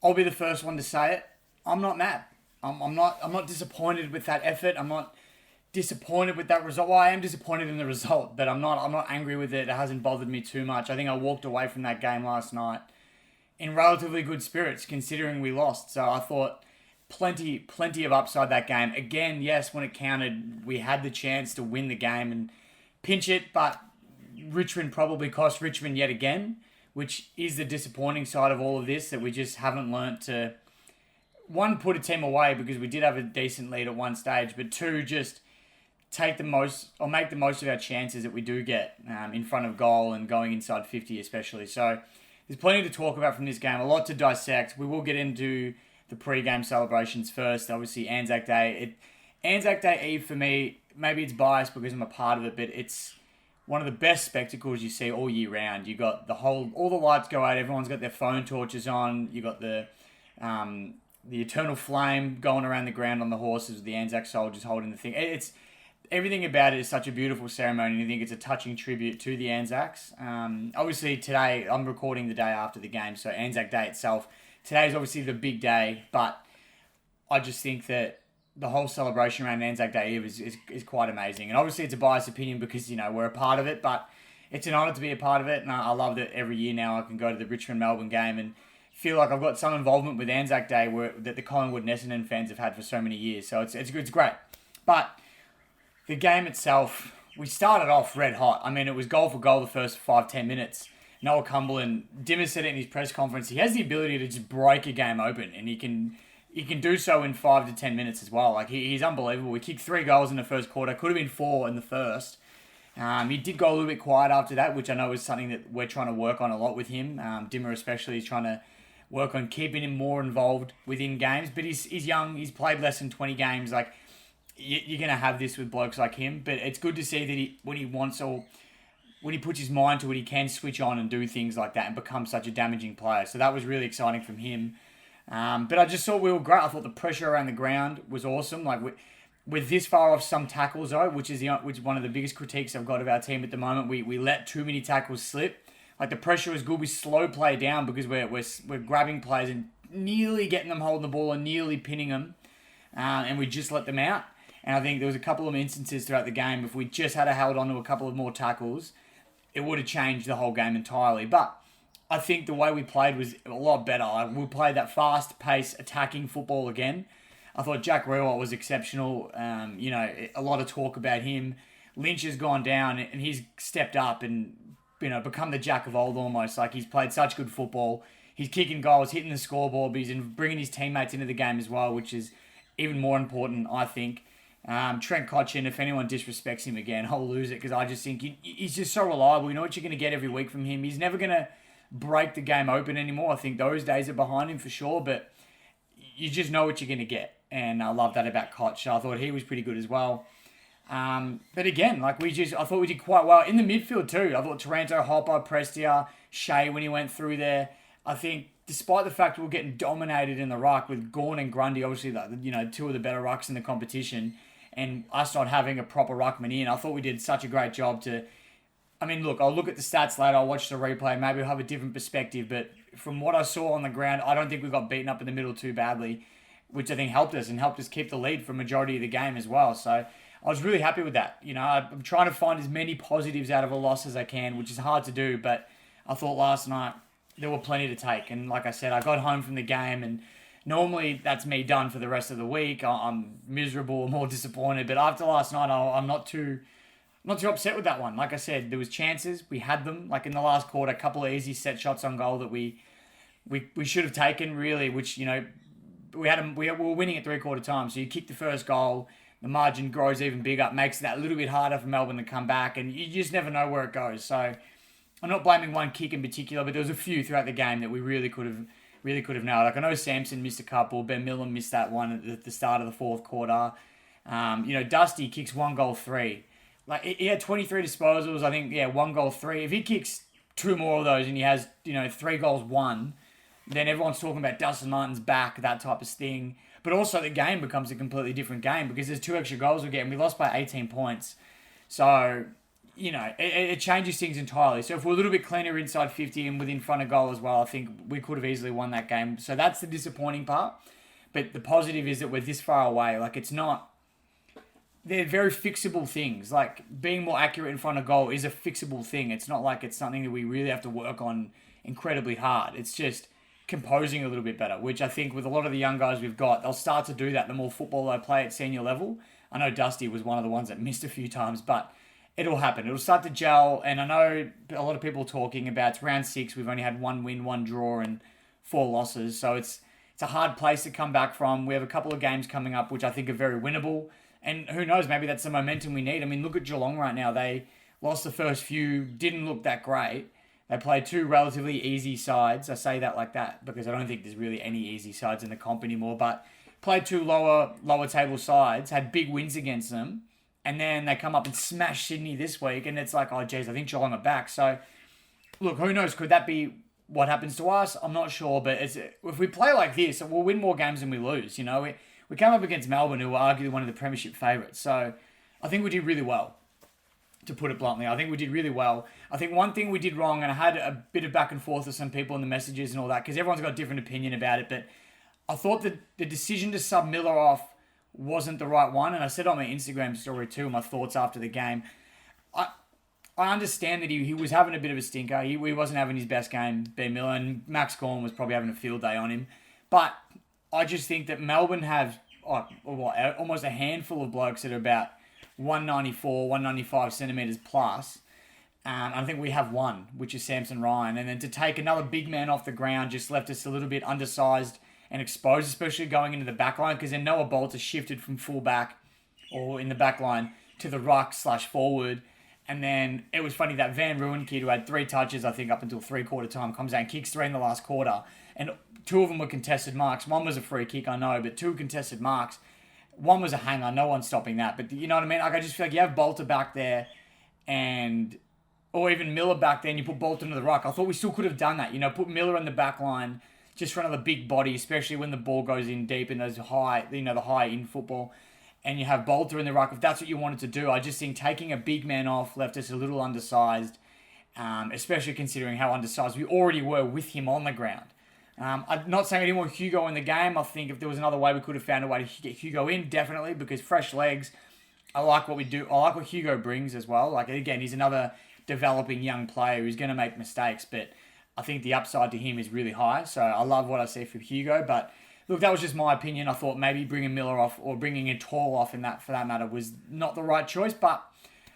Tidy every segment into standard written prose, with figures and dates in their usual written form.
I'll be the first one to say it. I'm not mad. I'm not disappointed with that effort. I'm not disappointed with that result. Well, I am disappointed in the result, but I'm not angry with it. It hasn't bothered me too much. I think I walked away from that game last night in relatively good spirits, considering we lost. So I thought plenty of upside that game. Again, yes, when it counted, we had the chance to win the game and pinch it, but Richmond probably cost Richmond yet again, which is the disappointing side of all of this, that we just haven't learnt to, one, put a team away because we did have a decent lead at one stage, but two, just take the most or make the most of our chances that we do get in front of goal and going inside 50 especially. So there's plenty to talk about from this game, a lot to dissect. We will get into the pre-game celebrations first. Obviously, Anzac Day. Anzac Day Eve for me, maybe it's biased because I'm a part of it, but it's one of the best spectacles you see all year round. You got all the lights go out. Everyone's got their phone torches on. You got the eternal flame going around the ground on the horses with the Anzac soldiers holding the thing. It's everything about it is such a beautiful ceremony, and I think it's a touching tribute to the Anzacs. Obviously, today, I'm recording the day after the game, so Anzac Day itself. Today is obviously the big day, but I just think that the whole celebration around Anzac Day Eve is quite amazing. And obviously, it's a biased opinion because, we're a part of it, but it's an honour to be a part of it, and I love that every year now I can go to the Richmond-Melbourne game and feel like I've got some involvement with Anzac Day that the Collingwood and Essendon fans have had for so many years. So it's great. But the game itself, we started off red hot. I mean, it was goal for goal the first 5-10 minutes. Noah Cumberland, Dimmer said it in his press conference, he has the ability to just break a game open, and he can do so in 5 to 10 minutes as well. Like, he's unbelievable. We kicked 3 goals in the first quarter. Could have been 4 in the first. He did go a little bit quiet after that, which I know is something that we're trying to work on a lot with him. Dimmer especially is trying to work on keeping him more involved within games. But he's young. He's played less than 20 games. Like, you're going to have this with blokes like him. But it's good to see that when he wants or when he puts his mind to it, he can switch on and do things like that and become such a damaging player. So that was really exciting from him. But I just thought we were great. I thought the pressure around the ground was awesome. Like, we're this far off some tackles, though, which is one of the biggest critiques I've got of our team at the moment. We let too many tackles slip. Like, the pressure is good. We slow play down because we're grabbing players and nearly getting them holding the ball and nearly pinning them. And we just let them out. And I think there was a couple of instances throughout the game. If we just had held on to a couple of more tackles, it would have changed the whole game entirely. But I think the way we played was a lot better. Like, we played that fast-paced, attacking football again. I thought Jack Rewalt was exceptional. A lot of talk about him. Lynch has gone down, and he's stepped up and become the Jack of old almost. Like, he's played such good football. He's kicking goals, hitting the scoreboard, but he's bringing his teammates into the game as well, which is even more important, I think. Trent Cotchin, if anyone disrespects him again, I'll lose it, because I just think he's just so reliable. You know what you're going to get every week from him. He's never going to break the game open anymore. I think those days are behind him for sure, but you just know what you're going to get. And I love that about Koch. I thought he was pretty good as well. But again, I thought we did quite well. In the midfield too, I thought Taranto, Hopper, Prestia, Shea when he went through there. I think despite the fact we were getting dominated in the ruck with Gawn and Grundy, obviously, two of the better rucks in the competition, and us not having a proper ruckman in, I thought we did such a great job to... I mean, look, I'll look at the stats later, I'll watch the replay, maybe I'll have a different perspective, but from what I saw on the ground, I don't think we got beaten up in the middle too badly, which I think helped us keep the lead for a majority of the game as well. So I was really happy with that. I'm trying to find as many positives out of a loss as I can, which is hard to do, but I thought last night there were plenty to take. And like I said, I got home from the game, and normally that's me done for the rest of the week. I'm miserable or more disappointed, but after last night, I'm not too upset with that one. Like I said, there was chances. We had them. Like in the last quarter, a couple of easy set shots on goal that we should have taken, really, which, we were winning at 3/4 time. So you kick the first goal, the margin grows even bigger, makes it that little bit harder for Melbourne to come back, and you just never know where it goes. So I'm not blaming one kick in particular, but there was a few throughout the game that we really could have nailed. Like, I know Samson missed a couple, Ben Millen missed that one at the start of the fourth quarter. Dusty kicks 1 goal 3. Like, he had 23 disposals, I think, 1 goal 3. If he kicks 2 more of those and he has, 3 goals 1, then everyone's talking about Dustin Martin's back, that type of thing. But also the game becomes a completely different game because there's 2 extra goals we get, and we lost by 18 points. So, it changes things entirely. So if we're a little bit cleaner inside 50 and within front of goal as well, I think we could have easily won that game. So that's the disappointing part. But the positive is that we're this far away. Like, it's not... They're very fixable things. Like, being more accurate in front of goal is a fixable thing. It's not like it's something that we really have to work on incredibly hard. It's just composing a little bit better, which I think with a lot of the young guys we've got, they'll start to do that the more football they play at senior level. I know Dusty was one of the ones that missed a few times, but it'll happen. It'll start to gel, and I know a lot of people talking about it's round 6. We've only had 1 win, 1 draw, and 4 losses, so it's a hard place to come back from. We have a couple of games coming up which I think are very winnable, and who knows, maybe that's the momentum we need. I mean, look at Geelong right now. They lost the first few, didn't look that great. They played 2 relatively easy sides. I say that like that because I don't think there's really any easy sides in the comp anymore, but played 2 lower table sides, had big wins against them, and then they come up and smash Sydney this week, and it's like, oh, geez, I think Geelong are back. So, look, who knows? Could that be what happens to us? I'm not sure, but if we play like this, we'll win more games than we lose. You know, we come up against Melbourne, who are arguably one of the premiership favourites. So, I think we did really well, to put it bluntly. I think we did really well. I think one thing we did wrong, and I had a bit of back and forth with some people in the messages and all that, because everyone's got a different opinion about it, but I thought that the decision to sub Miller off wasn't the right one, and I said on my Instagram story too, my thoughts after the game. I understand that he was having a bit of a stinker. He wasn't having his best game, Ben Miller, and Max Gawn was probably having a field day on him. But I just think that Melbourne have almost a handful of blokes that are about 194, 195 centimetres plus. I think we have one, which is Samson Ryan. And then to take another big man off the ground just left us a little bit undersized and exposed, especially going into the back line, because then Noah Bolter shifted from full back or in the back line to the ruck/forward. And then it was funny that Van Ruin kid, who had 3 touches, I think, up until 3/4 time, comes out and kicks 3 in the last quarter. And 2 of them were contested marks. One was a free kick, I know, but 2 contested marks. One was a hanger. No one's stopping that. But you know what I mean? Like, I just feel like you have Bolter back there or even Miller back there and you put Bolter into the ruck. I thought we still could have done that. You know, put Miller in the back line just for another big body, especially when the ball goes in deep in those high, the high in football. And you have Bolter in the ruck, if that's what you wanted to do. I just think taking a big man off left us a little undersized, especially considering how undersized we already were with him on the ground. I'm not saying I didn't want Hugo in the game. I think if there was another way, we could have found a way to get Hugo in, definitely, because fresh legs, I like what we do. I like what Hugo brings as well. Like, again, he's another developing young player who's going to make mistakes, but I think the upside to him is really high. So I love what I see from Hugo, but look, that was just my opinion. I thought maybe bringing Miller off or bringing a Tall off in that, for that matter, was not the right choice, but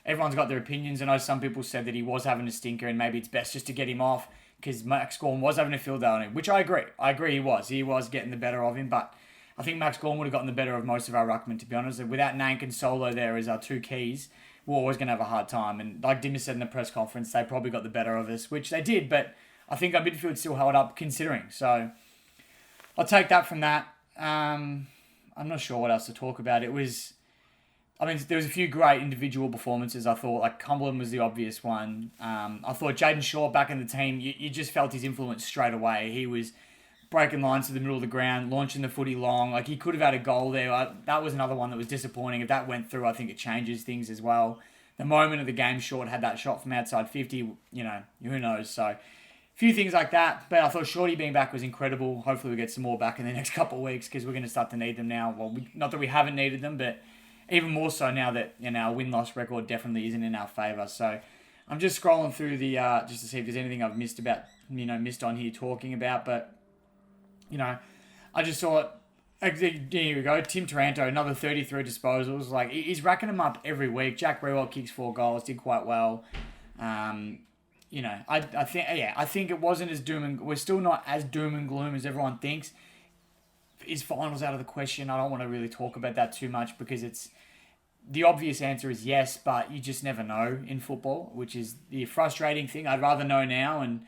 everyone's got their opinions. I know some people said that he was having a stinker and maybe it's best just to get him off because Max Gawn was having a field day on him, which I agree. I agree he was. He was getting the better of him, but I think Max Gawn would have gotten the better of most of our ruckmen, to be honest. And without Nank and Solo there as our 2 keys, we're always going to have a hard time. And like Dimmer said in the press conference, they probably got the better of us, which they did, but I think our midfield still held up considering. So I'll take that from that. I'm not sure what else to talk about. There was a few great individual performances. I thought, like, Cumberland was the obvious one. I thought Jaden Shaw back in the team, you just felt his influence straight away. He was breaking lines to the middle of the ground, launching the footy long. Like, he could have had a goal there. That was another one that was disappointing. If that went through, I think it changes things as well. The moment of the game, Short had that shot from outside 50, who knows. So few things like that, but I thought Shorty being back was incredible. Hopefully we get some more back in the next couple of weeks because we're going to start to need them now. Well, not that we haven't needed them, but even more so now that our win-loss record definitely isn't in our favour. So I'm just scrolling through the just to see if there's anything I've missed on here talking about. But I just thought, here we go, Tim Taranto, another 33 disposals. Like, he's racking them up every week. Jack Brewell kicks 4 goals, did quite well. I think it wasn't as we're still not as doom and gloom as everyone thinks. Is finals out of the question? I don't want to really talk about that too much because the obvious answer is yes, but you just never know in football, which is the frustrating thing. I'd rather know now and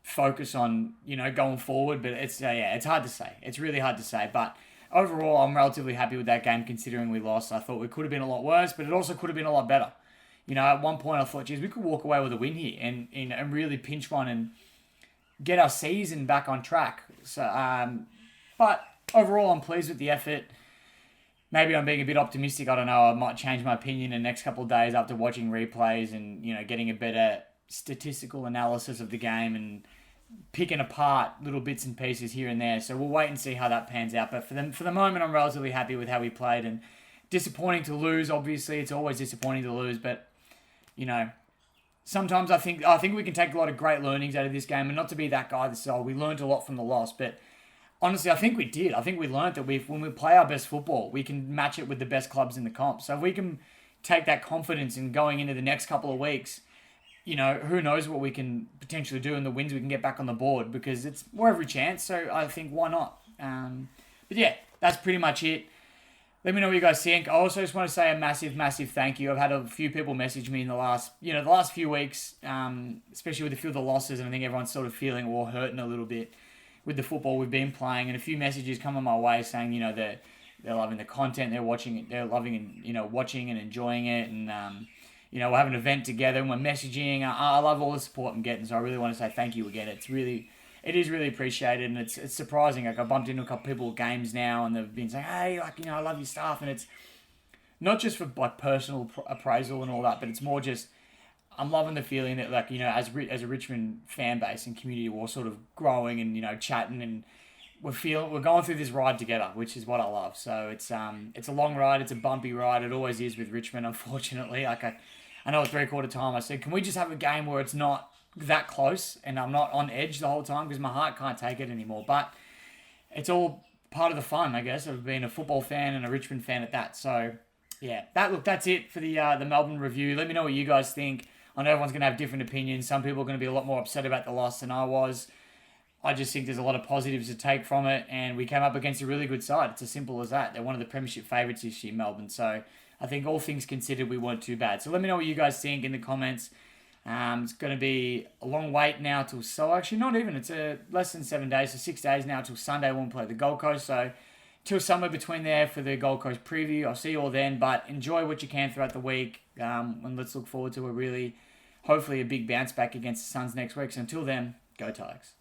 focus on, going forward, but it's hard to say. It's really hard to say, but overall, I'm relatively happy with that game considering we lost. I thought we could have been a lot worse, but it also could have been a lot better. At one point I thought, geez, we could walk away with a win here and really pinch one and get our season back on track. So, but overall, I'm pleased with the effort. maybe I'm being a bit optimistic. I don't know. I might change my opinion in the next couple of days after watching replays and, getting a better statistical analysis of the game and picking apart little bits and pieces here and there. So we'll wait and see how that pans out. But for the moment, I'm relatively happy with how we played, and disappointing to lose. Obviously, it's always disappointing to lose, but sometimes I think we can take a lot of great learnings out of this game, and not to be that guy that says, we learned a lot from the loss, but honestly, I think we did. I think we learned that when we play our best football, we can match it with the best clubs in the comp. So if we can take that confidence in going into the next couple of weeks, who knows what we can potentially do and the wins we can get back on the board, because it's more every chance. So I think, why not? But yeah, that's pretty much it. Let me know what you guys think. I also just want to say a massive, massive thank you. I've had a few people message me in the last few weeks, especially with a few of the losses, and I think everyone's sort of feeling or hurting a little bit with the football we've been playing, and a few messages come on my way saying, they're loving the content, they're watching it, they're loving and watching and enjoying it, and we're having an event together and we're messaging. I love all the support I'm getting, so I really want to say thank you again. It is really appreciated, and it's surprising. Like, I bumped into a couple people at games now, and they've been saying, hey, I love your stuff, and it's not just for personal appraisal and all that, but it's more just, I'm loving the feeling that, as a Richmond fan base and community, we're sort of growing and chatting, and we're going through this ride together, which is what I love. So it's a long ride, it's a bumpy ride. It always is with Richmond, unfortunately. I know it's 3/4 time. I said, can we just have a game where it's not that close and I'm not on edge the whole time, because my heart can't take it anymore. But it's all part of the fun, I guess, of being a football fan and a Richmond fan at that. So yeah, that's it for the Melbourne review. Let me know what you guys think. I know everyone's going to have different opinions. Some people are going to be a lot more upset about the loss than I was. I just think there's a lot of positives to take from it, and we came up against a really good side. It's as simple as that. They're one of the premiership favourites this year, Melbourne. So I think all things considered, we weren't too bad. So let me know what you guys think in the comments. It's going to be a long wait now till, actually not even, it's less than 7 days, so 6 days now till Sunday when we play the Gold Coast. So till somewhere between there for the Gold Coast preview. I'll see you all then, but enjoy what you can throughout the week, and let's look forward to hopefully a big bounce back against the Suns next week. So until then, go Tigers.